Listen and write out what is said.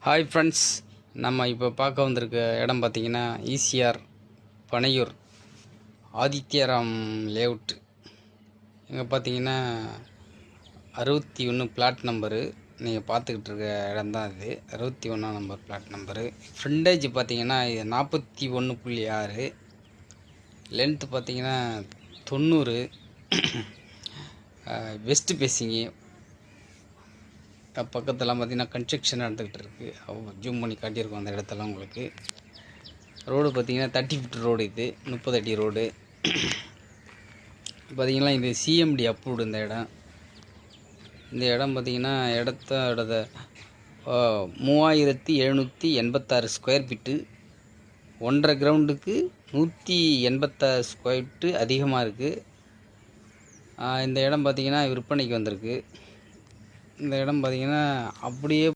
Hi friends, நம்ம இப்போ பார்க்க வந்திருக்க இடம் பார்த்திங்கன்னா ஈசிஆர் பனையூர் ஆதித்யராம் லேஅவுட். இங்கே பார்த்தீங்கன்னா 61 பிளாட் நம்பரு. நீங்கள் பார்த்துக்கிட்டு இருக்க இடம் தான் இது. 61ஆம் நம்பர் பிளாட் நம்பரு. ஃப்ரண்டேஜ் பார்த்தீங்கன்னா இது 41.6. லென்த்து பார்த்தீங்கன்னா 90. வெஸ்ட் பேசிங்கு. பக்கத்தெல்லாம் பார்த்திங்கன்னா கன்ஸ்ட்ரக்ஷன் நடந்துக்கிட்டு இருக்குது. ஜூம் பண்ணி காட்டியிருக்கோம் அந்த இடத்தெல்லாம் உங்களுக்கு. ரோடு பார்த்திங்கன்னா 30 ஃபீட் ரோடு. இது 30 அடி ரோடு. பார்த்திங்கன்னா இது சிஎம்டி அப்ரூவ்டு. இந்த இடம் பார்த்திங்கன்னா இடத்தோட 3786 ஸ்கொயர் ஃபீட்டு. 1.5 கிரவுண்டுக்கு 186 ஸ்கொயர் ஃபீட்டு அதிகமாக இருக்குது. இந்த இடம் பார்த்திங்கன்னா விற்பனைக்கு வந்திருக்கு. இந்த இடம் பார்த்திங்கன்னா அப்படியே